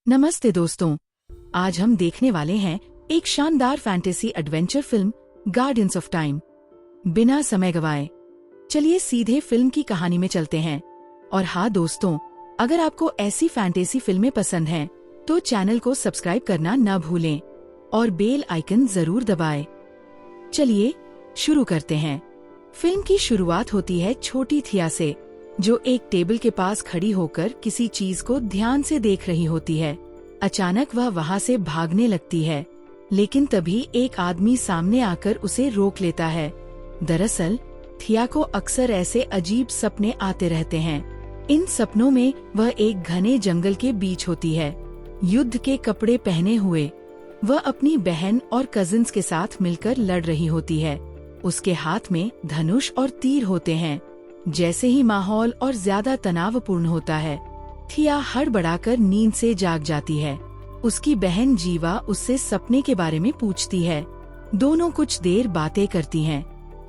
नमस्ते दोस्तों, आज हम देखने वाले हैं एक शानदार fantasy adventure film guardians of time. बिना समय गवाए चलिए सीधे फिल्म की कहानी में चलते हैं। और हाँ दोस्तों, अगर आपको ऐसी फैंटेसी फिल्में पसंद हैं, तो चैनल को सब्सक्राइब करना न भूलें और बेल आइकन जरूर दबाएं। चलिए शुरू करते हैं। फिल्म की शुरुआत होती है छोटी थिया से, जो एक टेबल के पास खड़ी होकर किसी चीज को ध्यान से देख रही होती है। अचानक वह वहां से भागने लगती है, लेकिन तभी एक आदमी सामने आकर उसे रोक लेता है। दरअसल थिया को अक्सर ऐसे अजीब सपने आते रहते हैं। इन सपनों में वह एक घने जंगल के बीच होती है, युद्ध के कपड़े पहने हुए। वह अपनी बहन और कजिन्स के साथ मिलकर लड़ रही होती है। उसके हाथ में धनुष और तीर होते हैं। जैसे ही माहौल और ज्यादा तनावपूर्ण होता है, थिया हड़बड़ाकर नींद से जाग जाती है। उसकी बहन जीवा उससे सपने के बारे में पूछती है। दोनों कुछ देर बातें करती हैं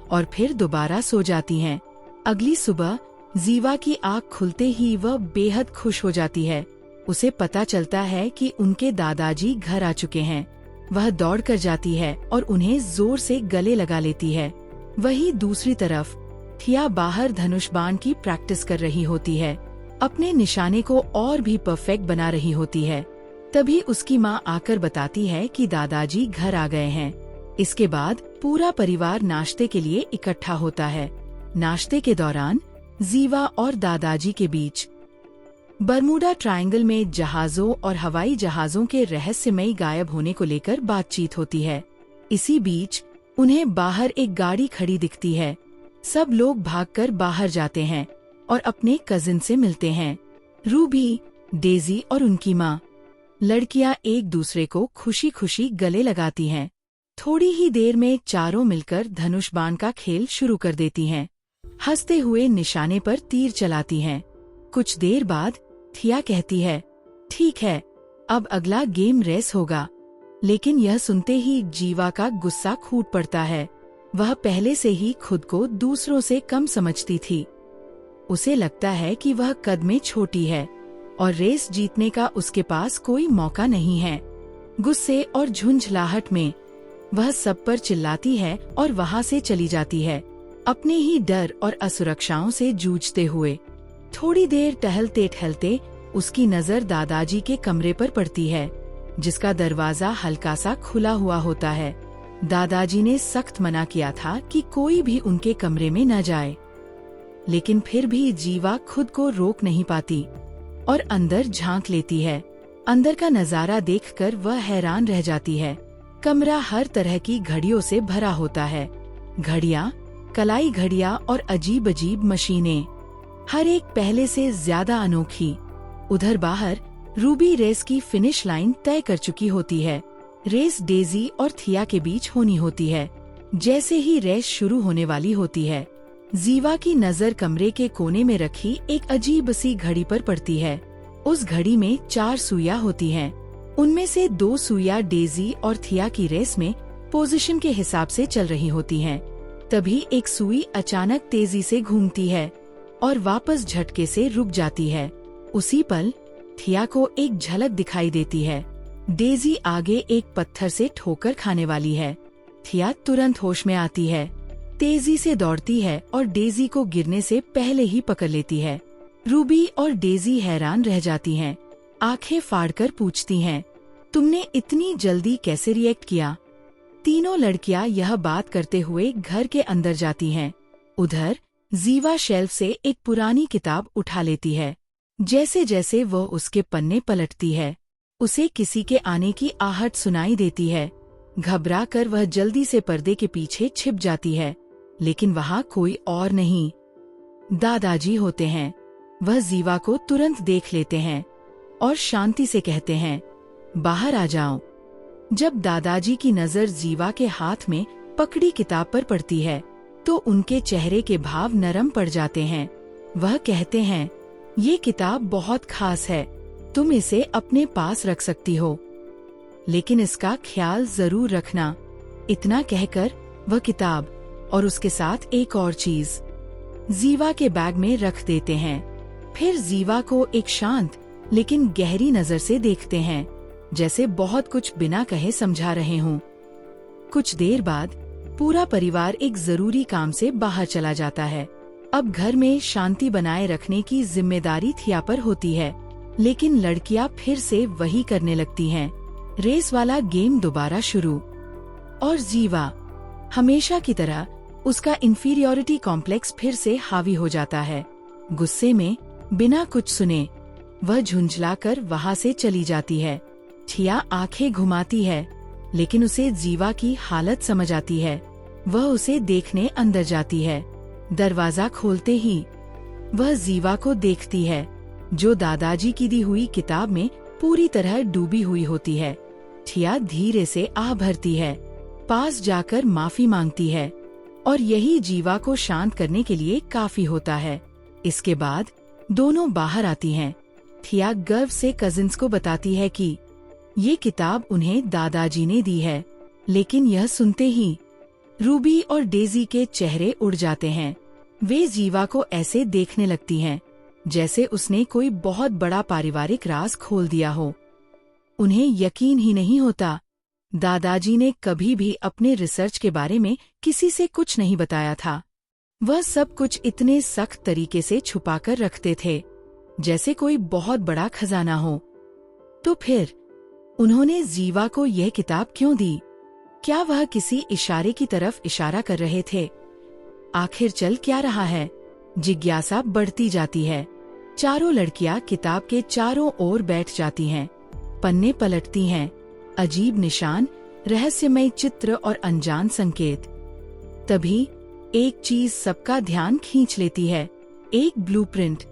और फिर दोबारा सो जाती हैं। अगली सुबह जीवा की आँख खुलते ही वह बेहद खुश हो जाती है। उसे पता चलता है कि उनके दादाजी घर आ चुके हैं। वह दौड़ कर जाती है और उन्हें जोर से गले लगा लेती है। वहीं दूसरी तरफ थिया बाहर धनुष बाण की प्रैक्टिस कर रही होती है, अपने निशाने को और भी परफेक्ट बना रही होती है। तभी उसकी माँ आकर बताती है कि दादाजी घर आ गए हैं। इसके बाद पूरा परिवार नाश्ते के लिए इकट्ठा होता है। नाश्ते के दौरान जीवा और दादाजी के बीच बरमूडा ट्रायंगल में जहाजों और हवाई जहाजों के रहस्यमयी गायब होने को लेकर बातचीत होती है। इसी बीच उन्हें बाहर एक गाड़ी खड़ी दिखती है। सब लोग भागकर बाहर जाते हैं और अपने कजिन से मिलते हैं। रूबी, डेजी और उनकी माँ, लड़कियां एक दूसरे को खुशी खुशी गले लगाती हैं। थोड़ी ही देर में चारों मिलकर धनुष बाण का खेल शुरू कर देती हैं। हंसते हुए निशाने पर तीर चलाती हैं। कुछ देर बाद थिया कहती है, ठीक है, अब अगला गेम रेस होगा। लेकिन यह सुनते ही जीवा का गुस्सा फूट पड़ता है। वह पहले से ही खुद को दूसरों से कम समझती थी। उसे लगता है कि वह कद में छोटी है और रेस जीतने का उसके पास कोई मौका नहीं है। गुस्से और झुंझलाहट में वह सब पर चिल्लाती है और वहां से चली जाती है, अपने ही डर और असुरक्षाओं से जूझते हुए। थोड़ी देर टहलते टहलते उसकी नजर दादाजी के कमरे पर पड़ती है, जिसका दरवाजा हल्का सा खुला हुआ होता है। दादाजी ने सख्त मना किया था कि कोई भी उनके कमरे में न जाए, लेकिन फिर भी जीवा खुद को रोक नहीं पाती और अंदर झांक लेती है। अंदर का नजारा देखकर वह हैरान रह जाती है। कमरा हर तरह की घड़ियों से भरा होता है। घड़ियां, कलाई घड़ियां और अजीब अजीब मशीनें, हर एक पहले से ज्यादा अनोखी। उधर बाहर रूबी रेस की फिनिश लाइन तय कर चुकी होती है। रेस डेजी और थिया के बीच होनी होती है। जैसे ही रेस शुरू होने वाली होती है, जीवा की नजर कमरे के कोने में रखी एक अजीब सी घड़ी पर पड़ती है। उस घड़ी में 4 सुइयां होती हैं। उनमें से 2 सुइयां डेजी और थिया की रेस में पोजीशन के हिसाब से चल रही होती हैं। तभी एक सुई अचानक तेजी से घूमती है और वापस झटके से रुक जाती है। उसी पल थिया को एक झलक दिखाई देती है। डेजी आगे एक पत्थर से ठोकर खाने वाली है। थिया तुरंत होश में आती है, तेजी से दौड़ती है और डेजी को गिरने से पहले ही पकड़ लेती है। रूबी और डेजी हैरान रह जाती हैं, आंखें फाड़कर पूछती हैं, तुमने इतनी जल्दी कैसे रिएक्ट किया? तीनों लड़कियां यह बात करते हुए घर के अंदर जाती हैं। उधर जीवा शेल्फ से एक पुरानी किताब उठा लेती है। जैसे जैसे वह उसके पन्ने पलटती है, उसे किसी के आने की आहट सुनाई देती है। घबरा कर वह जल्दी से पर्दे के पीछे छिप जाती है, लेकिन वहाँ कोई और नहीं, दादाजी होते हैं। वह जीवा को तुरंत देख लेते हैं और शांति से कहते हैं, बाहर आ जाओ। जब दादाजी की नजर जीवा के हाथ में पकड़ी किताब पर पड़ती है, तो उनके चेहरे के भाव नरम पड़ जाते हैं। वह कहते हैं, ये किताब बहुत खास है, तुम इसे अपने पास रख सकती हो, लेकिन इसका ख्याल जरूर रखना। इतना कहकर वह किताब और उसके साथ एक और चीज जीवा के बैग में रख देते हैं। फिर जीवा को एक शांत लेकिन गहरी नजर से देखते हैं, जैसे बहुत कुछ बिना कहे समझा रहे हों। कुछ देर बाद पूरा परिवार एक जरूरी काम से बाहर चला जाता है। अब घर में शांति बनाए रखने की जिम्मेदारी थिया पर होती है, लेकिन लड़कियां फिर से वही करने लगती हैं। रेस वाला गेम दोबारा शुरू, और जीवा हमेशा की तरह उसका इंफीरियोरिटी कॉम्प्लेक्स फिर से हावी हो जाता है। गुस्से में बिना कुछ सुने वह झुंझलाकर वहाँ से चली जाती है। थिया आंखें घुमाती है, लेकिन उसे जीवा की हालत समझ आती है। वह उसे देखने अंदर जाती है। दरवाजा खोलते ही वह जीवा को देखती है, जो दादाजी की दी हुई किताब में पूरी तरह डूबी हुई होती है। थिया धीरे से आह भरती है, पास जाकर माफी मांगती है, और यही जीवा को शांत करने के लिए काफी होता है। इसके बाद दोनों बाहर आती हैं। थिया गर्व से कजिन्स को बताती है कि ये किताब उन्हें दादाजी ने दी है, लेकिन यह सुनते ही रूबी और डेजी के चेहरे उड़ जाते हैं। वे जीवा को ऐसे देखने लगती हैं जैसे उसने कोई बहुत बड़ा पारिवारिक राज खोल दिया हो। उन्हें यकीन ही नहीं होता, दादाजी ने कभी भी अपने रिसर्च के बारे में किसी से कुछ नहीं बताया था। वह सब कुछ इतने सख्त तरीके से छुपाकर रखते थे, जैसे कोई बहुत बड़ा खजाना हो। तो फिर उन्होंने जीवा को यह किताब क्यों दी? क्या वह किसी इशारे की तरफ इशारा कर रहे थे? आखिर चल क्या रहा है? जिज्ञासा बढ़ती जाती है। चारों लड़कियां किताब के चारों ओर बैठ जाती हैं, पन्ने पलटती हैं। अजीब निशान, रहस्यमय चित्र और अनजान संकेत। तभी एक चीज सबका ध्यान खींच लेती है, एक ब्लूप्रिंट।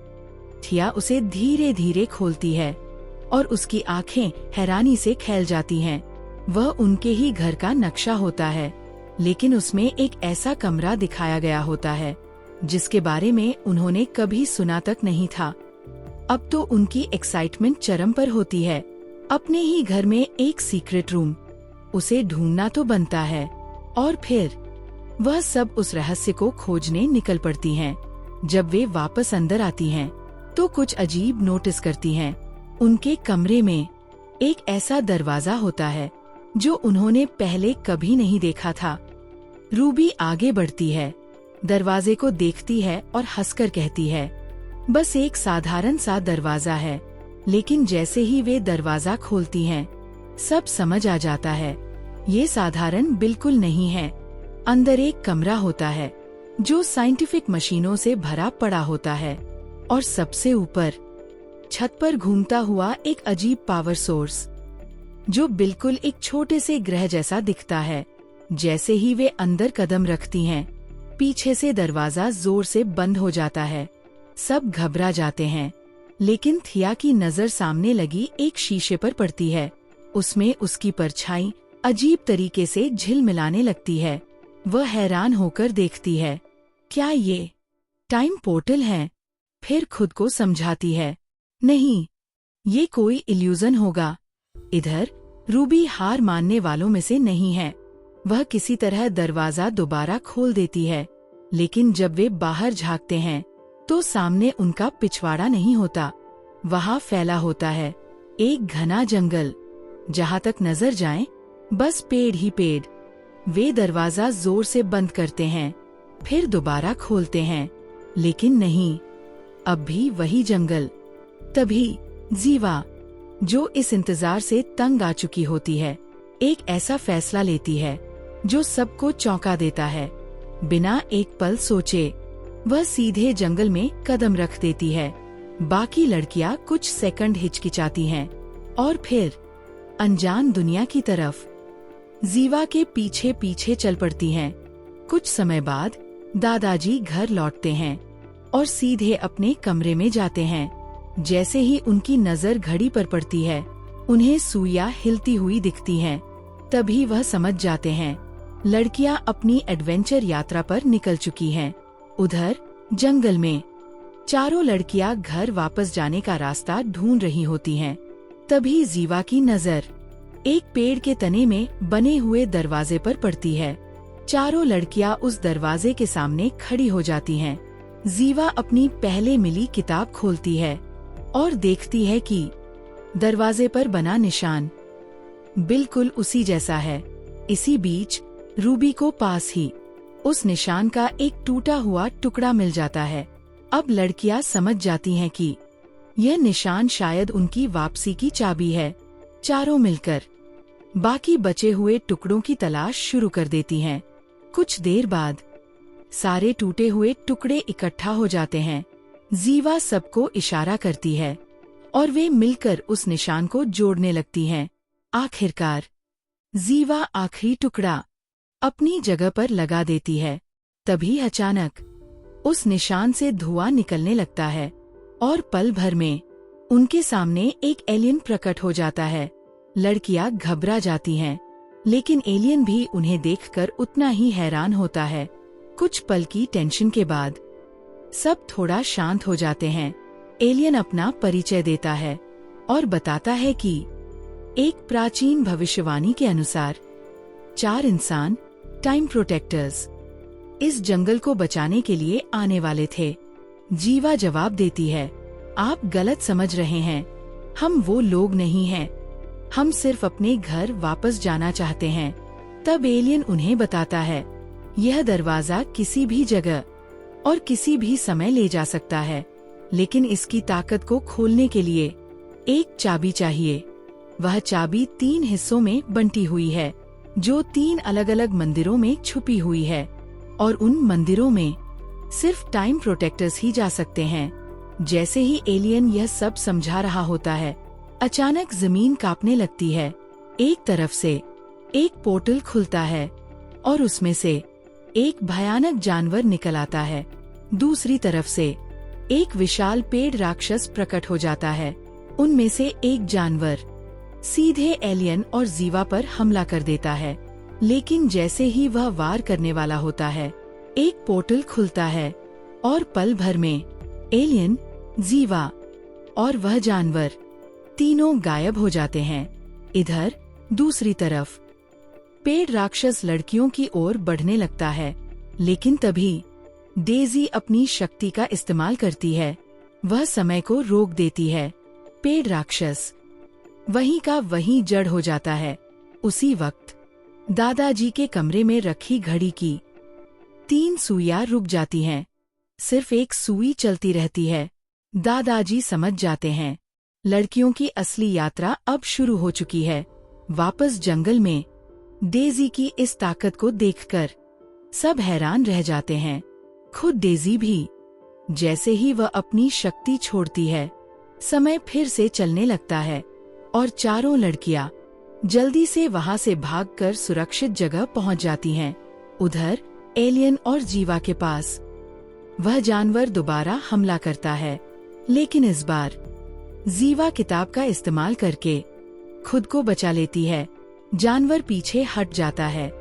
थिया उसे धीरे धीरे खोलती है और उसकी आंखें हैरानी से खैल जाती हैं। वह उनके ही घर का नक्शा होता है, लेकिन उसमें एक ऐसा कमरा दिखाया गया होता है जिसके बारे में उन्होंने कभी सुना तक नहीं था। अब तो उनकी एक्साइटमेंट चरम पर होती है। अपने ही घर में एक सीक्रेट रूम, उसे ढूंढना तो बनता है। और फिर वह सब उस रहस्य को खोजने निकल पड़ती हैं। जब वे वापस अंदर आती हैं, तो कुछ अजीब नोटिस करती हैं। उनके कमरे में एक ऐसा दरवाजा होता है जो उन्होंने पहले कभी नहीं देखा था। रूबी आगे बढ़ती है, दरवाजे को देखती है और हंसकर कहती है, बस एक साधारण सा दरवाजा है। लेकिन जैसे ही वे दरवाजा खोलती हैं, सब समझ आ जाता है। ये साधारण बिल्कुल नहीं है। अंदर एक कमरा होता है जो साइंटिफिक मशीनों से भरा पड़ा होता है, और सबसे ऊपर छत पर घूमता हुआ एक अजीब पावर सोर्स, जो बिल्कुल एक छोटे से ग्रह जैसा दिखता है। जैसे ही वे अंदर कदम रखती हैं, पीछे से दरवाजा जोर से बंद हो जाता है। सब घबरा जाते हैं, लेकिन थिया की नजर सामने लगी एक शीशे पर पड़ती है। उसमें उसकी परछाई अजीब तरीके से झिलमिलाने लगती है। वह हैरान होकर देखती है, क्या ये टाइम पोर्टल है? फिर खुद को समझाती है, नहीं, ये कोई इल्यूजन होगा। इधर रूबी हार मानने वालों में से नहीं है। वह किसी तरह दरवाजा दोबारा खोल देती है, लेकिन जब वे बाहर झांकते हैं तो सामने उनका पिछवाड़ा नहीं होता। वहाँ फैला होता है एक घना जंगल, जहाँ तक नजर जाए बस पेड़ ही पेड़। वे दरवाजा जोर से बंद करते हैं, फिर दोबारा खोलते हैं, लेकिन नहीं, अब भी वही जंगल। तभी जीवा, जो इस इंतजार से तंग आ चुकी होती है, एक ऐसा फैसला लेती है जो सबको चौंका देता है। बिना एक पल सोचे वह सीधे जंगल में कदम रख देती है। बाकी लड़कियां कुछ सेकंड हिचकिचाती हैं और फिर अनजान दुनिया की तरफ जीवा के पीछे पीछे चल पड़ती हैं। कुछ समय बाद दादाजी घर लौटते हैं और सीधे अपने कमरे में जाते हैं। जैसे ही उनकी नजर घड़ी पर पड़ती है, उन्हें सुइयां हिलती हुई दिखती हैं। तभी वह समझ जाते हैं लड़कियां अपनी एडवेंचर यात्रा पर निकल चुकी हैं। उधर जंगल में चारों लड़कियां घर वापस जाने का रास्ता ढूंढ रही होती हैं। तभी जीवा की नजर एक पेड़ के तने में बने हुए दरवाजे पर पड़ती है। चारों लड़कियां उस दरवाजे के सामने खड़ी हो जाती हैं। जीवा अपनी पहले मिली किताब खोलती है और देखती है कि दरवाजे पर बना निशान बिल्कुल उसी जैसा है। इसी बीच रूबी को पास ही उस निशान का एक टूटा हुआ टुकड़ा मिल जाता है। अब लड़कियां समझ जाती हैं कि यह निशान शायद उनकी वापसी की चाबी है। चारों मिलकर बाकी बचे हुए टुकड़ों की तलाश शुरू कर देती हैं। कुछ देर बाद सारे टूटे हुए टुकड़े इकट्ठा हो जाते हैं। जीवा सबको इशारा करती है और वे मिलकर उस निशान को जोड़ने लगती हैं। आखिरकार जीवा आखिरी टुकड़ा अपनी जगह पर लगा देती है। तभी अचानक उस निशान से धुआं निकलने लगता है और पल भर में उनके सामने एक एलियन प्रकट हो जाता है। लड़कियां घबरा जाती हैं, लेकिन एलियन भी उन्हें देखकर उतना ही हैरान होता है। कुछ पल की टेंशन के बाद सब थोड़ा शांत हो जाते हैं। एलियन अपना परिचय देता है और बताता है कि एक प्राचीन भविष्यवाणी के अनुसार 4 इंसान टाइम प्रोटेक्टर्स इस जंगल को बचाने के लिए आने वाले थे। जीवा जवाब देती है, आप गलत समझ रहे हैं, हम वो लोग नहीं हैं, हम सिर्फ अपने घर वापस जाना चाहते हैं। तब एलियन उन्हें बताता है, यह दरवाजा किसी भी जगह और किसी भी समय ले जा सकता है, लेकिन इसकी ताकत को खोलने के लिए एक चाबी चाहिए। वह चाबी 3 हिस्सों में बंटी हुई है, जो 3 अलग अलग मंदिरों में छुपी हुई है, और उन मंदिरों में सिर्फ टाइम प्रोटेक्टर्स ही जा सकते हैं। जैसे ही एलियन यह सब समझा रहा होता है, अचानक जमीन कांपने लगती है। एक तरफ से एक पोर्टल खुलता है और उसमें से एक भयानक जानवर निकल आता है। दूसरी तरफ से एक विशाल पेड़ राक्षस प्रकट हो जाता है। उनमें से एक जानवर सीधे एलियन और जीवा पर हमला कर देता है, लेकिन जैसे ही वह वार करने वाला होता है, एक पोर्टल खुलता है और पल भर में एलियन, जीवा और वह जानवर तीनों गायब हो जाते हैं। इधर दूसरी तरफ पेड़ राक्षस लड़कियों की ओर बढ़ने लगता है, लेकिन तभी डेजी अपनी शक्ति का इस्तेमाल करती है। वह समय को रोक देती है। पेड़ राक्षस वहीं का वहीं जड़ हो जाता है। उसी वक्त दादाजी के कमरे में रखी घड़ी की 3 सुइयां रुक जाती हैं। सिर्फ एक सुई चलती रहती है। दादाजी समझ जाते हैं, लड़कियों की असली यात्रा अब शुरू हो चुकी है। वापस जंगल में डेजी की इस ताकत को देखकर सब हैरान रह जाते हैं, खुद डेजी भी। जैसे ही वह अपनी शक्ति छोड़ती है, समय फिर से चलने लगता है और चारों लड़कियां जल्दी से वहां से भागकर सुरक्षित जगह पहुंच जाती हैं। उधर एलियन और जीवा के पास वह जानवर दोबारा हमला करता है, लेकिन इस बार जीवा किताब का इस्तेमाल करके खुद को बचा लेती है। जानवर पीछे हट जाता है,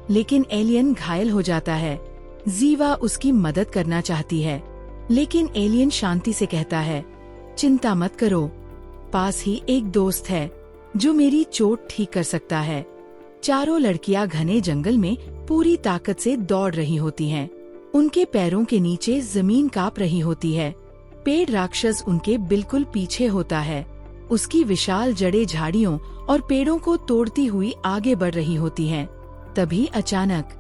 लेकिन एलियन घायल हो जाता है। जीवा उसकी मदद करना चाहती है, लेकिन एलियन शांति से कहता है, चिंता मत करो, पास ही एक दोस्त है जो मेरी चोट ठीक कर सकता है। चारों लड़कियां घने जंगल में पूरी ताकत से दौड़ रही होती हैं। उनके पैरों के नीचे जमीन कांप रही होती है। पेड़ राक्षस उनके बिल्कुल पीछे होता है। उसकी विशाल जड़ें झाड़ियों और पेड़ों को तोड़ती हुई आगे बढ़ रही होती हैं। तभी अचानक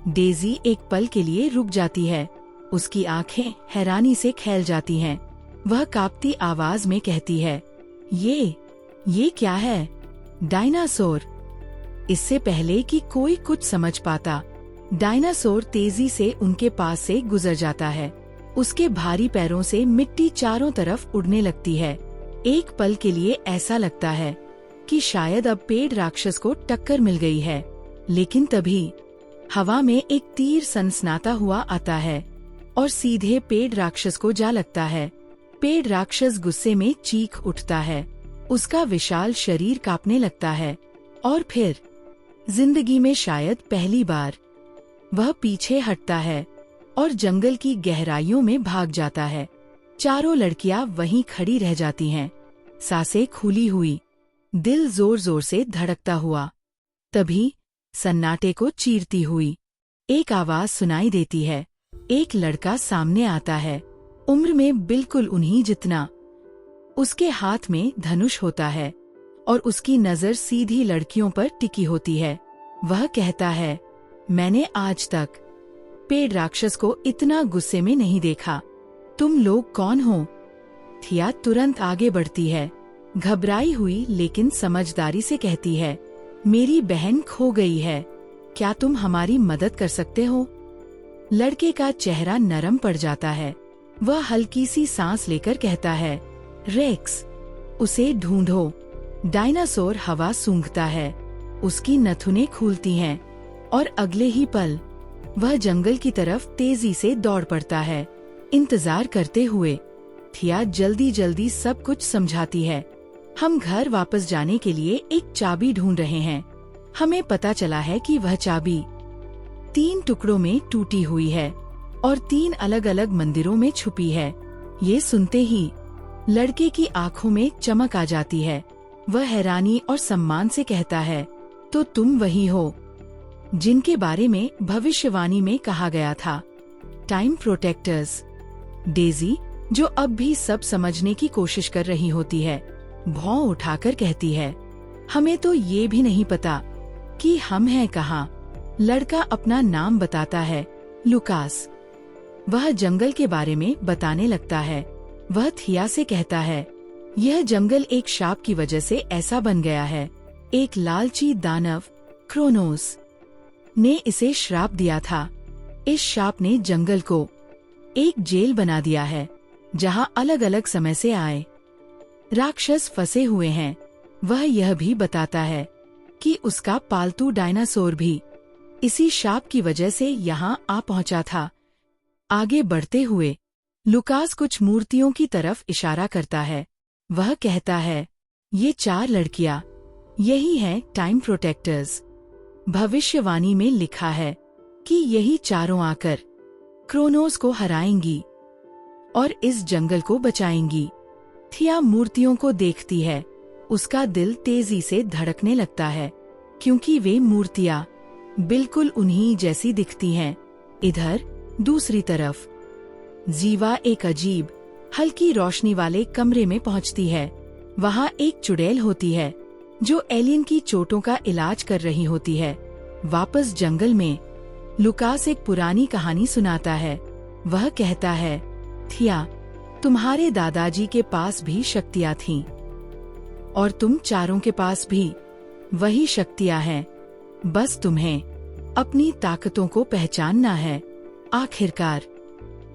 डेजी एक पल के लिए रुक जाती है। उसकी आंखें हैरानी से खैल जाती हैं। वह कांपती आवाज में कहती है, ये क्या है? डायनासोर। इससे पहले कि कोई कुछ समझ पाता, डायनासोर तेजी से उनके पास से गुजर जाता है। उसके भारी पैरों से मिट्टी चारों तरफ उड़ने लगती है। एक पल के लिए ऐसा लगता है कि शायद अब पेड़ राक्षस को टक्कर मिल गई है, लेकिन तभी हवा में एक तीर सनसनाता हुआ आता है और सीधे पेड़ राक्षस को जा लगता है। पेड़ राक्षस गुस्से में चीख उठता है। उसका विशाल शरीर कांपने लगता है और फिर जिंदगी में शायद पहली बार वह पीछे हटता है और जंगल की गहराइयों में भाग जाता है। चारों लड़कियां वहीं खड़ी रह जाती हैं, सांसें खुली हुई, दिल जोर जोर से धड़कता हुआ। तभी सन्नाटे को चीरती हुई एक आवाज सुनाई देती है। एक लड़का सामने आता है, उम्र में बिल्कुल उन्हीं जितना, उसके हाथ में धनुष होता है और उसकी नजर सीधी लड़कियों पर टिकी होती है। वह कहता है, मैंने आज तक पेड़ राक्षस को इतना गुस्से में नहीं देखा। तुम लोग कौन हो? थिया तुरंत आगे बढ़ती है, घबराई हुई लेकिन समझदारी से कहती है, मेरी बहन खो गई है, क्या तुम हमारी मदद कर सकते हो? लड़के का चेहरा नरम पड़ जाता है। वह हल्की सी सांस लेकर कहता है, रेक्स, उसे ढूंढो। डायनासोर हवा सूंघता है, उसकी नथुनें खुलती हैं और अगले ही पल वह जंगल की तरफ तेजी से दौड़ पड़ता है। इंतजार करते हुए थिया जल्दी जल्दी सब कुछ समझाती है। हम घर वापस जाने के लिए एक चाबी ढूंढ रहे हैं। हमें पता चला है कि वह चाबी 3 टुकड़ों में टूटी हुई है और 3 अलग अलग मंदिरों में छुपी है। ये सुनते ही लड़के की आंखों में चमक आ जाती है। वह हैरानी और सम्मान से कहता है, तो तुम वही हो जिनके बारे में भविष्यवाणी में कहा गया था, टाइम प्रोटेक्टर्स। डेजी, जो अब भी सब समझने की कोशिश कर रही होती है, भौं उठाकर कहती है, हमें तो ये भी नहीं पता कि हम हैं कहाँ। लड़का अपना नाम बताता है, लुकास। वह जंगल के बारे में बताने लगता है। वह थिया से कहता है, यह जंगल एक शाप की वजह से ऐसा बन गया है। एक लालची दानव क्रोनोस ने इसे श्राप दिया था। इस शाप ने जंगल को एक जेल बना दिया है जहां अलग अलग समय से आए राक्षस फंसे हुए हैं। वह यह भी बताता है कि उसका पालतू डायनासोर भी इसी शाप की वजह से यहाँ आ पहुंचा था। आगे बढ़ते हुए लुकास कुछ मूर्तियों की तरफ इशारा करता है। वह कहता है, ये 4 लड़कियां, यही हैं टाइम प्रोटेक्टर्स। भविष्यवाणी में लिखा है कि यही चारों आकर क्रोनोस को हराएंगी और इस जंगल को बचाएंगी। थिया मूर्तियों को देखती है। उसका दिल तेजी से धड़कने लगता है क्योंकि वे मूर्तियां बिल्कुल उन्हीं जैसी दिखती हैं। इधर दूसरी तरफ जीवा एक अजीब हल्की रोशनी वाले कमरे में पहुंचती है। वहां एक चुड़ैल होती है जो एलियन की चोटों का इलाज कर रही होती है। वापस जंगल में लुकास एक पुरानी कहानी सुनाता है। वह कहता है, थिया, तुम्हारे दादाजी के पास भी शक्तियाँ थीं और तुम चारों के पास भी वही शक्तियाँ हैं। बस तुम्हें अपनी ताकतों को पहचानना है। आखिरकार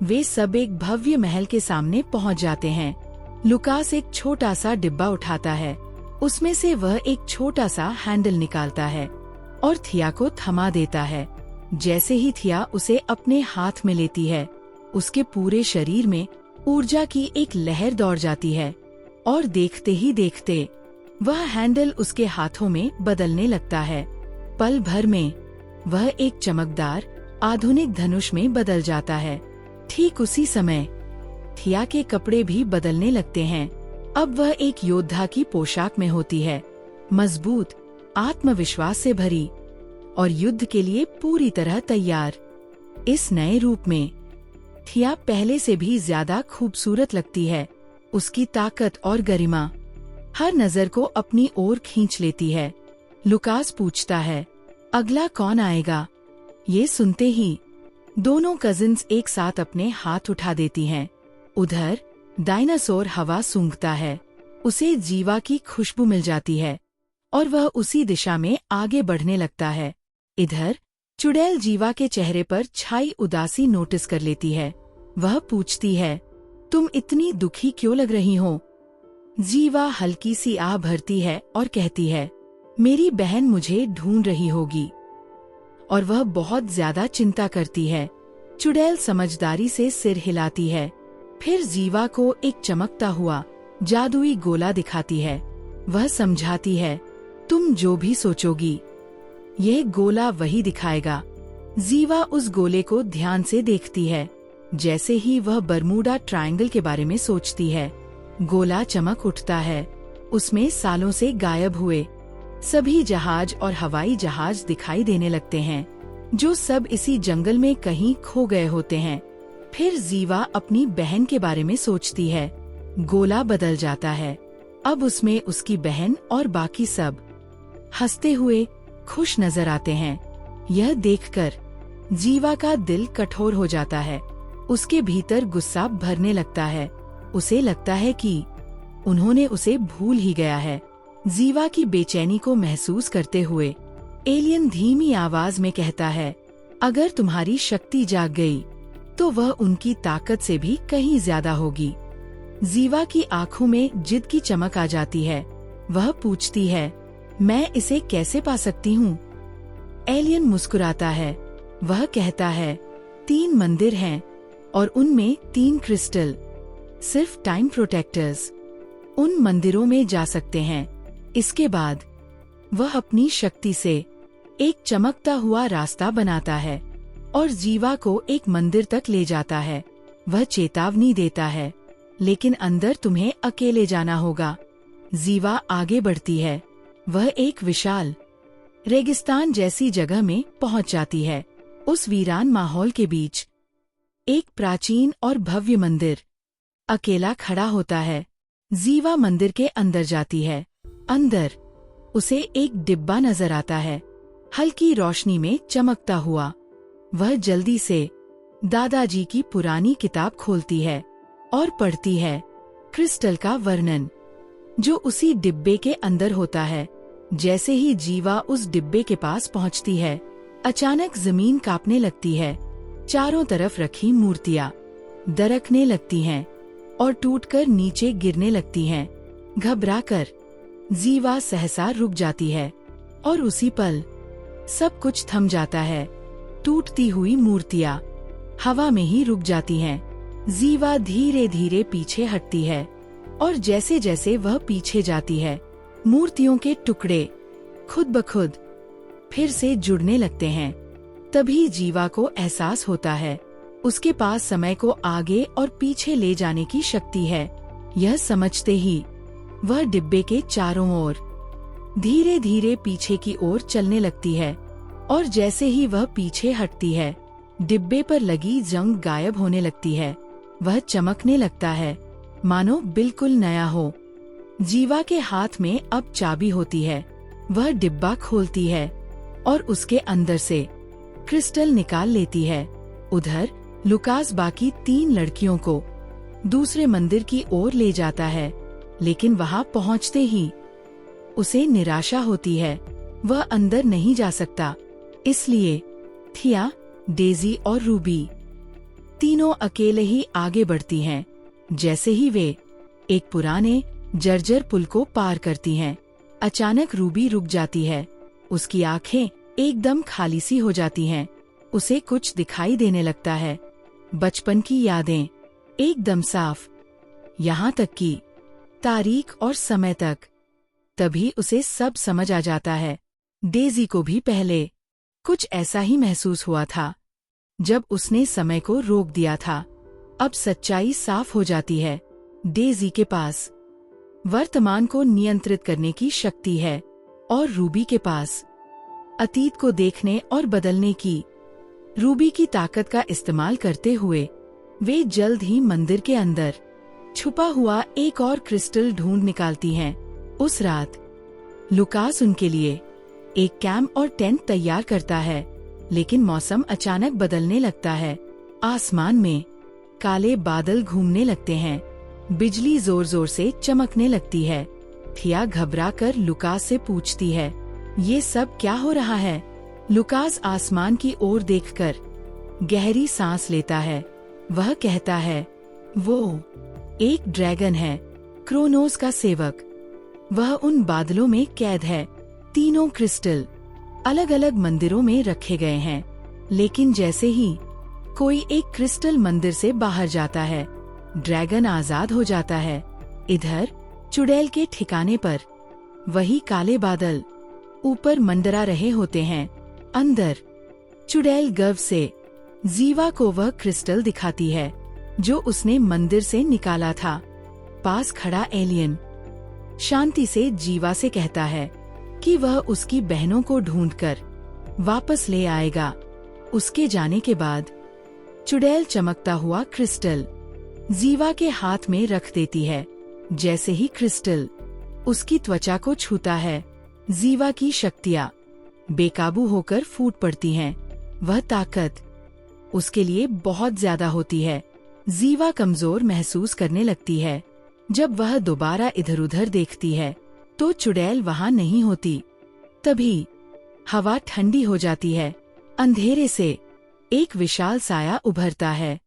वे सब एक भव्य महल के सामने पहुंच जाते हैं। लुकास एक छोटा सा डिब्बा उठाता है। उसमें से वह एक छोटा सा हैंडल निकालता है और थिया को थमा देता है। जैसे ही थिया उसे अपने हाथ में लेती है, उसके पूरे शरीर में ऊर्जा की एक लहर दौड़ जाती है और देखते ही देखते वह हैंडल उसके हाथों में बदलने लगता है। पल भर में वह एक चमकदार आधुनिक धनुष में बदल जाता है। ठीक उसी समय थिया के कपड़े भी बदलने लगते हैं। अब वह एक योद्धा की पोशाक में होती है, मजबूत, आत्मविश्वास से भरी और युद्ध के लिए पूरी तरह तैयार। इस नए रूप में थिया पहले से भी ज्यादा खूबसूरत लगती है। उसकी ताकत और गरिमा हर नजर को अपनी ओर खींच लेती है। लुकास पूछता है, अगला कौन आएगा? ये सुनते ही दोनों कजिन्स एक साथ अपने हाथ उठा देती हैं। उधर डायनासोर हवा सूंघता है। उसे जीवा की खुशबू मिल जाती है और वह उसी दिशा में आगे बढ़ने लगता है। इधर चुड़ैल जीवा के चेहरे पर छाई उदासी नोटिस कर लेती है। वह पूछती है, तुम इतनी दुखी क्यों लग रही हो? जीवा हल्की सी आह भरती है और कहती है, मेरी बहन मुझे ढूंढ रही होगी और वह बहुत ज्यादा चिंता करती है। चुड़ैल समझदारी से सिर हिलाती है, फिर जीवा को एक चमकता हुआ जादुई गोला दिखाती है। वह समझाती है, तुम जो भी सोचोगी यह गोला वही दिखाएगा। जीवा उस गोले को ध्यान से देखती है। जैसे ही वह बरमूडा ट्रायंगल के बारे में सोचती है, गोला चमक उठता है। उसमें सालों से गायब हुए सभी जहाज और हवाई जहाज दिखाई देने लगते हैं, जो सब इसी जंगल में कहीं खो गए होते हैं। फिर जीवा अपनी बहन के बारे में सोचती है। गोला बदल जाता है। अब उसमें उसकी बहन और बाकी सब हंसते हुए खुश नजर आते हैं। यह देखकर जीवा का दिल कठोर हो जाता है। उसके भीतर गुस्सा भरने लगता है। उसे लगता है कि उन्होंने उसे भूल ही गया है। जीवा की बेचैनी को महसूस करते हुए एलियन धीमी आवाज में कहता है, अगर तुम्हारी शक्ति जाग गई तो वह उनकी ताकत से भी कहीं ज्यादा होगी। जीवा की आंखों में जिद की चमक आ जाती है। वह पूछती है, मैं इसे कैसे पा सकती हूँ? एलियन मुस्कुराता है। वह कहता है, 3 मंदिर हैं और उनमें 3 क्रिस्टल, सिर्फ टाइम प्रोटेक्टर्स उन मंदिरों में जा सकते हैं। इसके बाद वह अपनी शक्ति से एक चमकता हुआ रास्ता बनाता है और जीवा को एक मंदिर तक ले जाता है। वह चेतावनी देता है, लेकिन अंदर तुम्हें अकेले जाना होगा। जीवा आगे बढ़ती है। वह एक विशाल रेगिस्तान जैसी जगह में पहुंच जाती है। उस वीरान माहौल के बीच एक प्राचीन और भव्य मंदिर अकेला खड़ा होता है। जीवा मंदिर के अंदर जाती है। अंदर उसे एक डिब्बा नजर आता है, हल्की रोशनी में चमकता हुआ। वह जल्दी से दादाजी की पुरानी किताब खोलती है और पढ़ती है क्रिस्टल का वर्णन, जो उसी डिब्बे के अंदर होता है। जैसे ही जीवा उस डिब्बे के पास पहुंचती है, अचानक जमीन कांपने लगती है। चारों तरफ रखी मूर्तियां दरकने लगती हैं और टूटकर नीचे गिरने लगती हैं। घबराकर जीवा सहसा रुक जाती है और उसी पल सब कुछ थम जाता है। टूटती हुई मूर्तियां हवा में ही रुक जाती हैं। जीवा धीरे धीरे पीछे हटती है और जैसे जैसे वह पीछे जाती है, मूर्तियों के टुकड़े खुद ब खुद फिर से जुड़ने लगते हैं। तभी जीवा को एहसास होता है, उसके पास समय को आगे और पीछे ले जाने की शक्ति है। यह समझते ही वह डिब्बे के चारों ओर धीरे धीरे पीछे की ओर चलने लगती है और जैसे ही वह पीछे हटती है, डिब्बे पर लगी जंग गायब होने लगती है। वह चमकने लगता है, मानो बिल्कुल नया हो। जीवा के हाथ में अब चाबी होती है। वह डिब्बा खोलती है और उसके अंदर से क्रिस्टल निकाल लेती है। उधर लुकास बाकी 3 लड़कियों को दूसरे मंदिर की ओर ले जाता है, लेकिन वहां पहुंचते ही उसे निराशा होती है। वह अंदर नहीं जा सकता, इसलिए थिया, डेजी और रूबी तीनों अकेले ही आगे बढ़ती हैं। जैसे ही वे एक पुराने जर्जर पुल को पार करती हैं, अचानक रूबी रुक जाती है। उसकी आंखें एकदम खाली सी हो जाती हैं। उसे कुछ दिखाई देने लगता है, बचपन की यादें एकदम साफ, यहाँ तक कि तारीख और समय तक। तभी उसे सब समझ आ जाता है। डेजी को भी पहले कुछ ऐसा ही महसूस हुआ था, जब उसने समय को रोक दिया था। अब सच्चाई साफ हो जाती है। डेजी के पास वर्तमान को नियंत्रित करने की शक्ति है और रूबी के पास अतीत को देखने और बदलने की। रूबी की ताकत का इस्तेमाल करते हुए वे जल्द ही मंदिर के अंदर छुपा हुआ एक और क्रिस्टल ढूंढ निकालती हैं। उस रात लुकास उनके लिए एक कैंप और टेंट तैयार करता है, लेकिन मौसम अचानक बदलने लगता है। आसमान में काले बादल घूमने लगते हैं। बिजली जोर जोर से चमकने लगती है। थिया घबराकर लुकास से पूछती है, ये सब क्या हो रहा है? लुकास आसमान की ओर देखकर गहरी सांस लेता है। वह कहता है, वो एक ड्रैगन है, क्रोनोस का सेवक। वह उन बादलों में कैद है। तीनों क्रिस्टल अलग अलग मंदिरों में रखे गए हैं, लेकिन जैसे ही कोई एक क्रिस्टल मंदिर से बाहर जाता है, ड्रैगन आजाद हो जाता है। इधर चुड़ैल के ठिकाने पर वही काले बादल ऊपर मंडरा रहे होते हैं। अंदर चुड़ैल गर्व से जीवा को वह क्रिस्टल दिखाती है जो उसने मंदिर से निकाला था। पास खड़ा एलियन शांति से जीवा से कहता है कि वह उसकी बहनों को ढूंढकर वापस ले आएगा। उसके जाने के बाद चुड़ैल चमकता हुआ क्रिस्टल जीवा के हाथ में रख देती है। जैसे ही क्रिस्टल उसकी त्वचा को छूता है, जीवा की शक्तियाँ बेकाबू होकर फूट पड़ती हैं। वह ताकत उसके लिए बहुत ज्यादा होती है। जीवा कमजोर महसूस करने लगती है। जब वह दोबारा इधर उधर देखती है तो चुड़ैल वहाँ नहीं होती। तभी हवा ठंडी हो जाती है। अंधेरे से एक विशाल साया उभरता है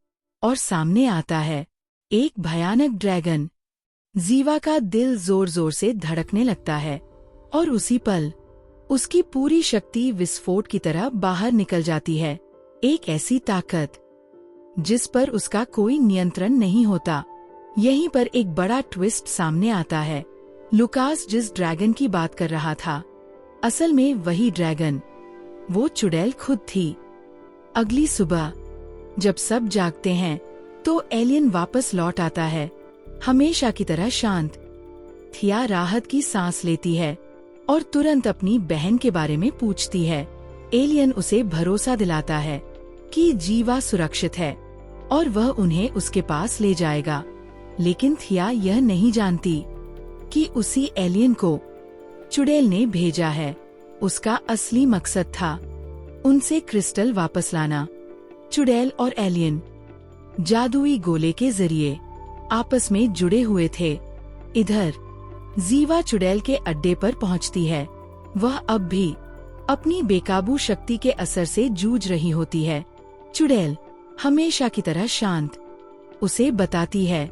और सामने आता है एक भयानक ड्रैगन। जीवा का दिल जोर जोर से धड़कने लगता है और उसी पल उसकी पूरी शक्ति विस्फोट की तरह बाहर निकल जाती है। एक ऐसी ताकत जिस पर उसका कोई नियंत्रण नहीं होता। यहीं पर एक बड़ा ट्विस्ट सामने आता है। लुकास जिस ड्रैगन की बात कर रहा था, असल में वही ड्रैगन वो चुड़ैल खुद थी। अगली सुबह जब सब जागते हैं तो एलियन वापस लौट आता है, हमेशा की तरह शांत। थिया राहत की सांस लेती है और तुरंत अपनी बहन के बारे में पूछती है। एलियन उसे भरोसा दिलाता है कि जीवा सुरक्षित है और वह उन्हें उसके पास ले जाएगा। लेकिन थिया यह नहीं जानती कि उसी एलियन को चुड़ैल ने भेजा है। उसका असली मकसद था उनसे क्रिस्टल वापस लाना। चुड़ैल और एलियन जादुई गोले के जरिए आपस में जुड़े हुए थे। इधर जीवा चुड़ैल के अड्डे पर पहुंचती है। वह अब भी अपनी बेकाबू शक्ति के असर से जूझ रही होती है। चुड़ैल हमेशा की तरह शांत उसे बताती है,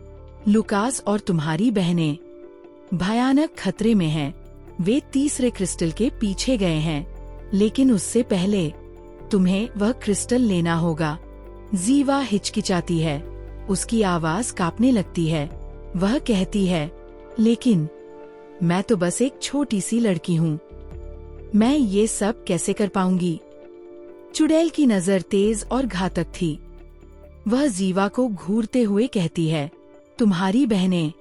लुकास और तुम्हारी बहनें भयानक खतरे में हैं। वे तीसरे क्रिस्टल के पीछे गए हैं, लेकिन उससे पहले तुम्हें वह क्रिस्टल लेना होगा। जीवा हिचकिचाती है, उसकी आवाज कांपने लगती है। वह कहती है, लेकिन मैं तो बस एक छोटी सी लड़की हूँ, मैं ये सब कैसे कर पाऊंगी। चुड़ैल की नजर तेज और घातक थी। वह जीवा को घूरते हुए कहती है, तुम्हारी बहनें,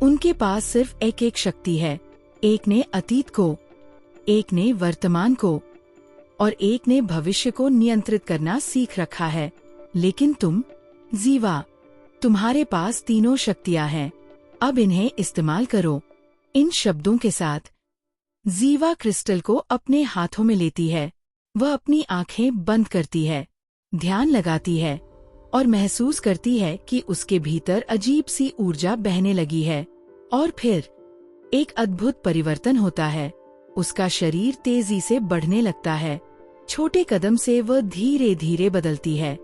उनके पास सिर्फ एक एक शक्ति है। एक ने अतीत को, एक ने वर्तमान को और एक ने भविष्य को नियंत्रित करना सीख रखा है। लेकिन तुम, जीवा, तुम्हारे पास तीनों शक्तियां हैं। अब इन्हें इस्तेमाल करो। इन शब्दों के साथ जीवा क्रिस्टल को अपने हाथों में लेती है। वह अपनी आंखें बंद करती है, ध्यान लगाती है और महसूस करती है कि उसके भीतर अजीब सी ऊर्जा बहने लगी है। और फिर एक अद्भुत परिवर्तन होता है। उसका शरीर तेजी से बढ़ने लगता है। छोटे कदम से वह धीरे धीरे बदलती है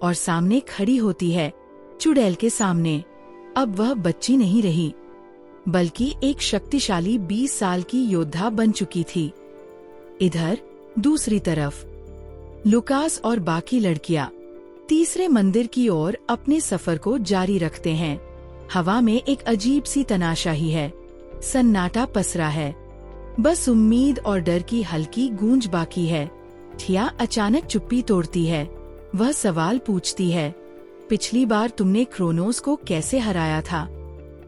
और सामने खड़ी होती है, चुड़ैल के सामने। अब वह बच्ची नहीं रही, बल्कि एक शक्तिशाली 20 साल की योद्धा बन चुकी थी। इधर दूसरी तरफ लुकास और बाकी लड़कियां तीसरे मंदिर की ओर अपने सफर को जारी रखते हैं। हवा में एक अजीब सी तनाशाही है। सन्नाटा पसरा है, बस उम्मीद और डर की हल्की गूंज बाकी है। थिया अचानक चुप्पी तोड़ती है। वह सवाल पूछती है, पिछली बार तुमने क्रोनोस को कैसे हराया था?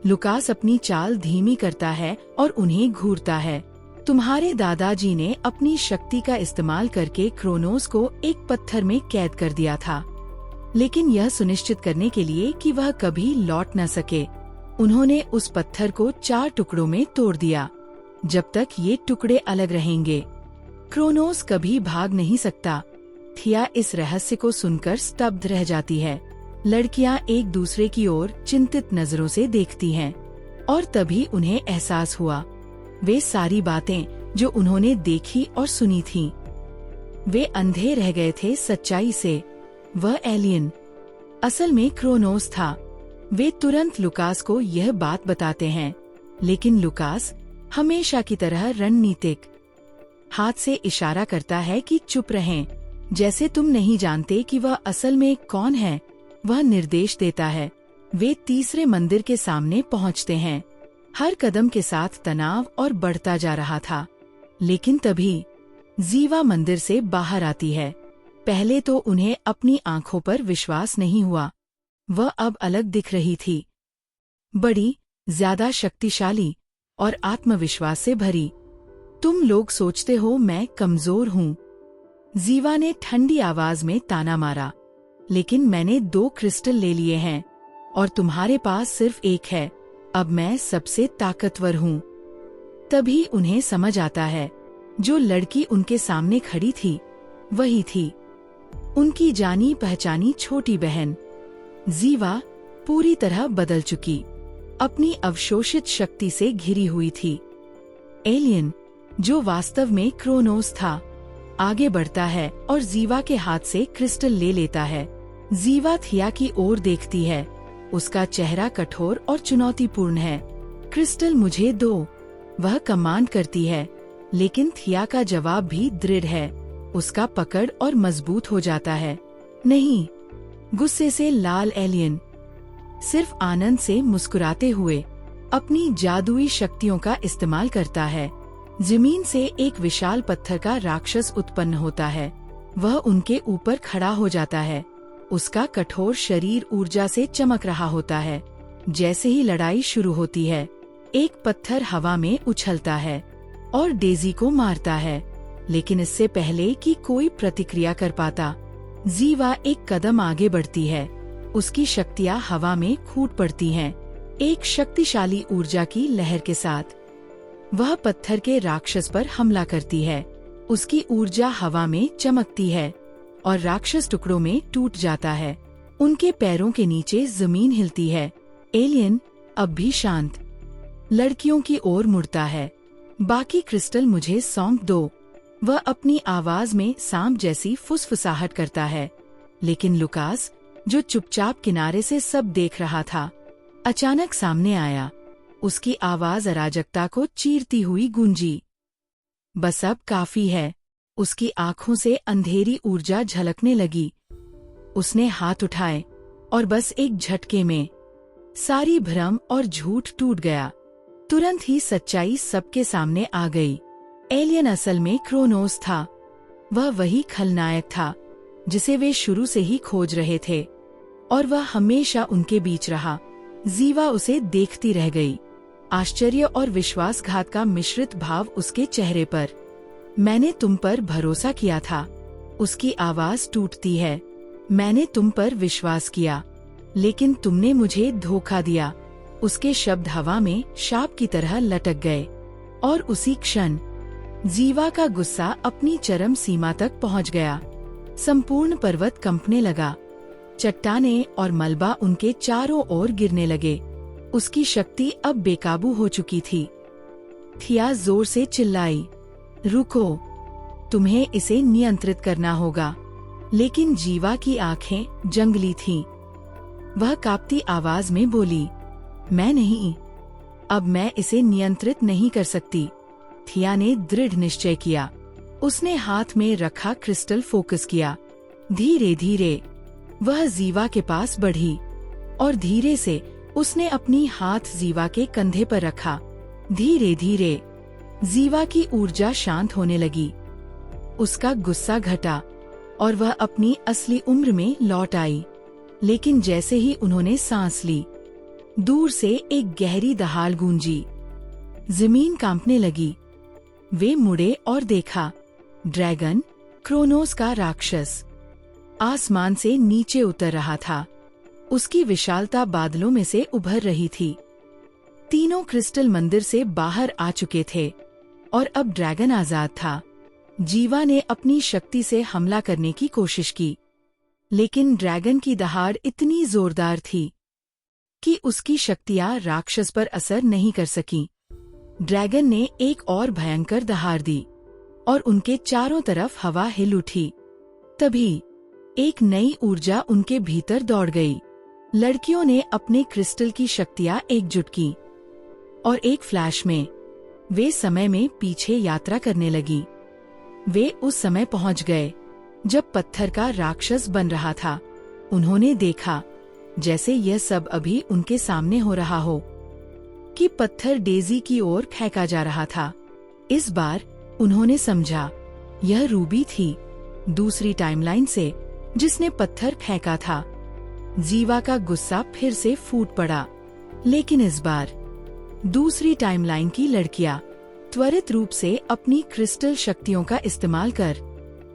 लुकास अपनी चाल धीमी करता है और उन्हें घूरता है। तुम्हारे दादाजी ने अपनी शक्ति का इस्तेमाल करके क्रोनोस को एक पत्थर में कैद कर दिया था, लेकिन यह सुनिश्चित करने के लिए कि वह कभी लौट न सके, उन्होंने उस पत्थर को 4 टुकड़ों में तोड़ दिया। जब तक ये टुकड़े अलग रहेंगे, क्रोनोस कभी भाग नहीं सकता। थिया इस रहस्य को सुनकर स्तब्ध रह जाती है। लड़कियां एक दूसरे की ओर चिंतित नजरों से देखती हैं और तभी उन्हें एहसास हुआ, वे सारी बातें जो उन्होंने देखी और सुनी थीं, वे अंधे रह गए थे सच्चाई से। वह एलियन असल में क्रोनोस था। वे तुरंत लुकास को यह बात बताते हैं, लेकिन लुकास हमेशा की तरह रणनीतिक हाथ से इशारा करता है कि चुप रहें, जैसे तुम नहीं जानते कि वह असल में कौन है। वह निर्देश देता है। वे तीसरे मंदिर के सामने पहुंचते हैं। हर कदम के साथ तनाव और बढ़ता जा रहा था, लेकिन तभी जीवा मंदिर से बाहर आती है। पहले तो उन्हें अपनी आंखों पर विश्वास नहीं हुआ। वह अब अलग दिख रही थी, बड़ी, ज्यादा शक्तिशाली और आत्मविश्वास से भरी। तुम लोग सोचते हो मैं कमजोर हूँ, जीवा ने ठंडी आवाज में ताना मारा, लेकिन मैंने 2 क्रिस्टल ले लिए हैं और तुम्हारे पास सिर्फ एक है। अब मैं सबसे ताकतवर हूँ। तभी उन्हें समझ आता है, जो लड़की उनके सामने खड़ी थी वही थी उनकी जानी पहचानी छोटी बहन। जीवा पूरी तरह बदल चुकी, अपनी अवशोषित शक्ति से घिरी हुई थी। एलियन, जो वास्तव में क्रोनोस था, आगे बढ़ता है और जीवा के हाथ से क्रिस्टल ले लेता है। जीवा थिया की ओर देखती है। उसका चेहरा कठोर और चुनौतीपूर्ण है। क्रिस्टल मुझे दो, वह कमांड करती है, लेकिन थिया का जवाब भी दृढ़ है। उसका पकड़ और मजबूत हो जाता है। नहीं, गुस्से से लाल एलियन सिर्फ आनंद से मुस्कुराते हुए अपनी जादुई शक्तियों का इस्तेमाल करता है। जमीन से एक विशाल पत्थर का राक्षस उत्पन्न होता है। वह उनके ऊपर खड़ा हो जाता है। उसका कठोर शरीर ऊर्जा से चमक रहा होता है। जैसे ही लड़ाई शुरू होती है, एक पत्थर हवा में उछलता है और डेजी को मारता है, लेकिन इससे पहले कि कोई प्रतिक्रिया कर पाता, जीवा एक कदम आगे बढ़ती है। उसकी शक्तियाँ हवा में फूट पड़ती हैं, एक शक्तिशाली ऊर्जा की लहर के साथ। वह पत्थर के राक्षस पर हमला करती है। उसकी ऊर्जा हवा में चमकती है और राक्षस टुकड़ों में टूट जाता है। उनके पैरों के नीचे जमीन हिलती है। एलियन अब भी शांत लड़कियों की ओर मुड़ता है। बाकी क्रिस्टल मुझे सौंप दो। वह अपनी आवाज में सांप जैसी फुसफुसाहट करता है, लेकिन लुकास, जो चुपचाप किनारे से सब देख रहा था, अचानक सामने आया। उसकी आवाज अराजकता को चीरती हुई गूंजी। बस अब काफी है। उसकी आंखों से अंधेरी ऊर्जा झलकने लगी। उसने हाथ उठाए और बस एक झटके में सारी भ्रम और झूठ टूट गया। तुरंत ही सच्चाई सबके सामने आ गई। एलियन असल में क्रोनोस था। वह वही खलनायक था जिसे वे शुरू से ही खोज रहे थे, और वह हमेशा उनके बीच रहा। जीवा उसे देखती रह गई, आश्चर्य और विश्वासघात का मिश्रित भाव उसके चेहरे पर। मैंने तुम पर भरोसा किया था। उसकी आवाज टूटती है। मैंने तुम पर विश्वास किया, लेकिन तुमने मुझे धोखा दिया। उसके शब्द हवा में शाप की तरह लटक गए, और उसी क्षण जीवा का गुस्सा अपनी चरम सीमा तक पहुंच गया। संपूर्ण पर्वत कंपने लगा। चट्टानें और मलबा उनके चारों ओर गिरने लगे। उसकी शक्ति अब बेकाबू हो चुकी थी। थिया जोर से चिल्लाई, रुको, तुम्हें इसे नियंत्रित करना होगा। लेकिन जीवा की आंखें जंगली थीं। वह कांपती आवाज में बोली, मैं नहीं, अब मैं इसे नियंत्रित नहीं कर सकती। थिया ने दृढ़ निश्चय किया। उसने हाथ में रखा क्रिस्टल फोकस किया। धीरे धीरे वह जीवा के पास बढ़ी, और धीरे से उसने अपनी हाथ जीवा के कंधे पर रखा। धीरे धीरे जीवा की ऊर्जा शांत होने लगी। उसका गुस्सा घटा और वह अपनी असली उम्र में लौट आई। लेकिन जैसे ही उन्होंने सांस ली, दूर से एक गहरी दहाड़ गूंजी। जमीन कांपने लगी। वे मुड़े और देखा, ड्रैगन, क्रोनोस का राक्षस, आसमान से नीचे उतर रहा था। उसकी विशालता बादलों में से उभर रही थी। तीनों क्रिस्टल मंदिर से बाहर आ चुके थे, और अब ड्रैगन आजाद था। जीवा ने अपनी शक्ति से हमला करने की कोशिश की, लेकिन ड्रैगन की दहाड़ इतनी जोरदार थी कि उसकी शक्तियां राक्षस पर असर नहीं कर सकीं। ड्रैगन ने एक और भयंकर दहाड़ दी, और उनके चारों तरफ हवा हिल उठी। तभी एक नई ऊर्जा उनके भीतर दौड़ गई। लड़कियों ने अपने क्रिस्टल की शक्तियां एकजुट की, और एक फ्लैश में वे समय में पीछे यात्रा करने लगी। वे उस समय पहुंच गए जब पत्थर का राक्षस बन रहा था। उन्होंने देखा जैसे यह सब अभी उनके सामने हो रहा हो, कि पत्थर डेजी की ओर फेंका जा रहा था। इस बार उन्होंने समझा, यह रूबी थी, दूसरी टाइमलाइन से, जिसने पत्थर फेंका था। जीवा का गुस्सा फिर से फूट पड़ा, लेकिन इस बार दूसरी टाइमलाइन की लड़कियां त्वरित रूप से अपनी क्रिस्टल शक्तियों का इस्तेमाल कर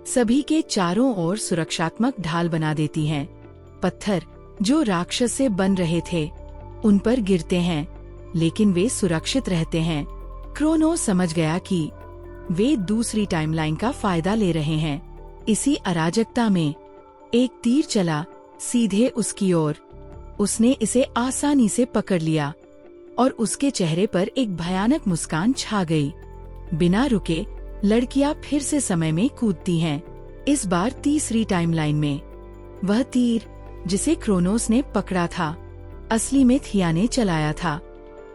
सभी के चारों ओर सुरक्षात्मक ढाल बना देती हैं। पत्थर जो राक्षस से बन रहे थे उन पर गिरते हैं, लेकिन वे सुरक्षित रहते हैं। क्रोनोस समझ गया कि वे दूसरी टाइमलाइन का फायदा ले रहे हैं। इसी अराजकता में एक तीर चला सीधे उसकी ओर। उसने इसे आसानी से पकड़ लिया और उसके चेहरे पर एक भयानक मुस्कान छा गई। बिना रुके लड़कियां फिर से समय में कूदती हैं, इस बार तीसरी टाइमलाइन में। वह तीर जिसे क्रोनोस ने पकड़ा था असली में थिया ने चलाया था।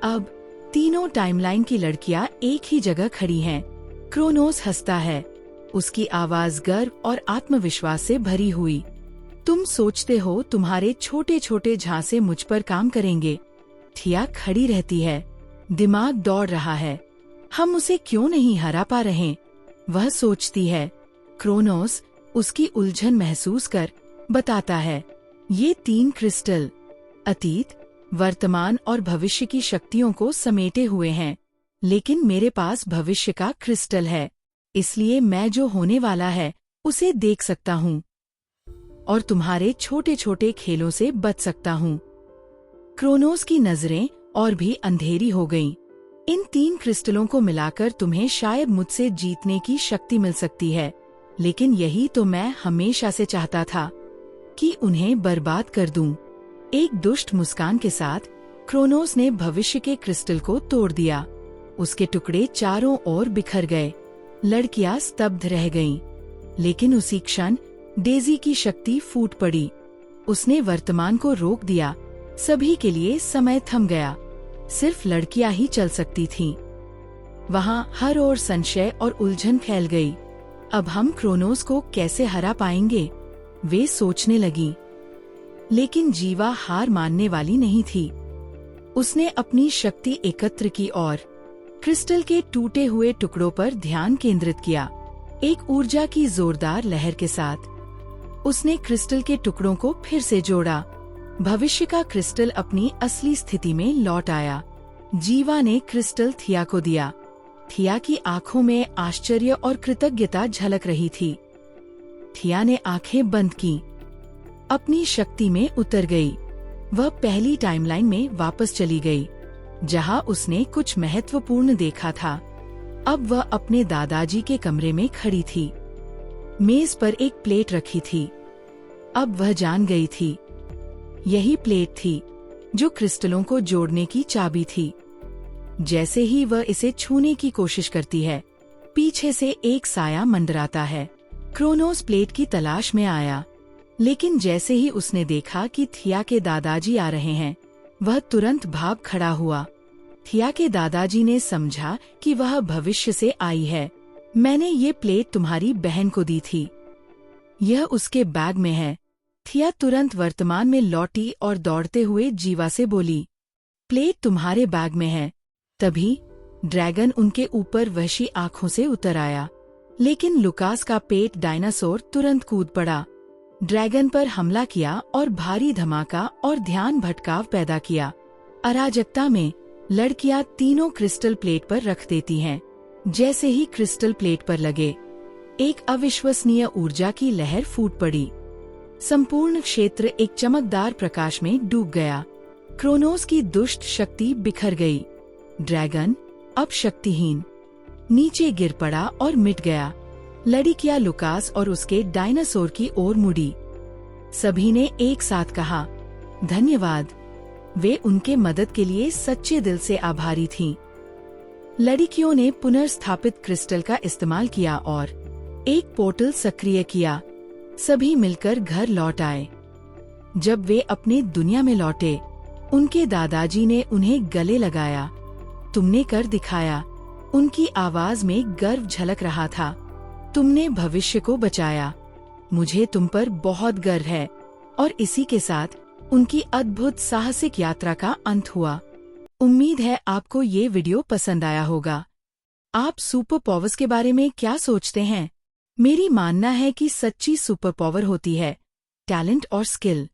अब तीनों टाइमलाइन की लड़कियां एक ही जगह खड़ी हैं। क्रोनोस हंसता है, उसकी आवाज गर्व और आत्मविश्वास से भरी हुई। तुम सोचते हो तुम्हारे छोटे छोटे झांसे मुझ पर काम करेंगे? थिया खड़ी रहती है, दिमाग दौड़ रहा है। हम उसे क्यों नहीं हरा पा रहे? वह सोचती है। क्रोनोस उसकी उलझन महसूस कर बताता है, ये 3 क्रिस्टल अतीत, वर्तमान और भविष्य की शक्तियों को समेटे हुए हैं, लेकिन मेरे पास भविष्य का क्रिस्टल है, इसलिए मैं जो होने वाला है उसे देख सकता हूँ और तुम्हारे छोटे छोटे खेलों से बच सकता हूँ। क्रोनोस की नजरें और भी अंधेरी हो गईं। इन 3 क्रिस्टलों को मिलाकर तुम्हें शायद मुझसे जीतने की शक्ति मिल सकती है, लेकिन यही तो मैं हमेशा से चाहता था कि उन्हें बर्बाद कर दूं। एक दुष्ट मुस्कान के साथ क्रोनोस ने भविष्य के क्रिस्टल को तोड़ दिया। उसके टुकड़े चारों ओर बिखर गए। लड़कियां स्तब्ध रह गईं, लेकिन उसी क्षण डेजी की शक्ति फूट पड़ी। उसने वर्तमान को रोक दिया। सभी के लिए समय थम गया। सिर्फ लड़कियां ही चल सकती थीं। वहां हर ओर संशय और उलझन फैल गई। अब हम क्रोनोस को कैसे हरा पाएंगे? वे सोचने लगी। लेकिन जीवा हार मानने वाली नहीं थी। उसने अपनी शक्ति एकत्र की और क्रिस्टल के टूटे हुए टुकड़ों पर ध्यान केंद्रित किया। एक ऊर्जा की जोरदार लहर के साथ उसने क्रिस्टल के टुकड़ों को फिर से जोड़ा। भविष्य का क्रिस्टल अपनी असली स्थिति में लौट आया। जीवा ने क्रिस्टल थिया को दिया। थिया की आंखों में आश्चर्य और कृतज्ञता झलक रही थी। थिया ने आंखें बंद की, अपनी शक्ति में उतर गई। वह पहली टाइमलाइन में वापस चली गई, जहां उसने कुछ महत्वपूर्ण देखा था। अब वह अपने दादाजी के कमरे में खड़ी थी। मेज पर एक प्लेट रखी थी। अब वह जान गई थी, यही प्लेट थी जो क्रिस्टलों को जोड़ने की चाबी थी। जैसे ही वह इसे छूने की कोशिश करती है, पीछे से एक साया मंडराता है। क्रोनोस प्लेट की तलाश में आया, लेकिन जैसे ही उसने देखा कि थिया के दादाजी आ रहे हैं, वह तुरंत भाग खड़ा हुआ। थिया के दादाजी ने समझा कि वह भविष्य से आई है। मैंने ये प्लेट तुम्हारी बहन को दी थी, यह उसके बैग में है। थिया तुरंत वर्तमान में लौटी और दौड़ते हुए जीवा से बोली, प्लेट तुम्हारे बैग में है। तभी ड्रैगन उनके ऊपर वहशी आंखों से उतर आया, लेकिन लुकास का पेट डायनासोर तुरंत कूद पड़ा। ड्रैगन पर हमला किया और भारी धमाका और ध्यान भटकाव पैदा किया। अराजकता में लड़कियां तीनों क्रिस्टल प्लेट पर रख देती हैं। जैसे ही क्रिस्टल प्लेट पर लगे, एक अविश्वसनीय ऊर्जा की लहर फूट पड़ी। संपूर्ण क्षेत्र एक चमकदार प्रकाश में डूब गया। क्रोनोस की दुष्ट शक्ति बिखर गई। ड्रैगन अब शक्तिहीन नीचे गिर पड़ा और मिट गया। लड़कियां लुकास और उसके डायनासोर की ओर मुड़ी। सभी ने एक साथ कहा, धन्यवाद। वे उनके मदद के लिए सच्चे दिल से आभारी थीं। लड़कियों ने पुनर्स्थापित क्रिस्टल का इस्तेमाल किया और एक पोर्टल सक्रिय किया। सभी मिलकर घर लौट आए। जब वे अपने दुनिया में लौटे, उनके दादाजी ने उन्हें गले लगाया। तुमने कर दिखाया। उनकी आवाज में गर्व झलक रहा था। तुमने भविष्य को बचाया। मुझे तुम पर बहुत गर्व है। और इसी के साथ उनकी अद्भुत साहसिक यात्रा का अंत हुआ। उम्मीद है आपको ये वीडियो पसंद आया होगा। आप सुपर पावर्स के बारे में क्या सोचते हैं? मेरी मानना है कि सच्ची सुपर पावर होती है टैलेंट और स्किल।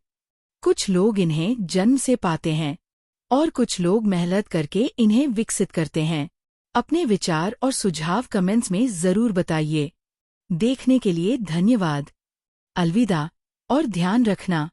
कुछ लोग इन्हें जन्म से पाते हैं और कुछ लोग मेहनत करके इन्हें विकसित करते हैं। अपने विचार और सुझाव कमेंट्स में जरूर बताइए। देखने के लिए धन्यवाद। अलविदा और ध्यान रखना।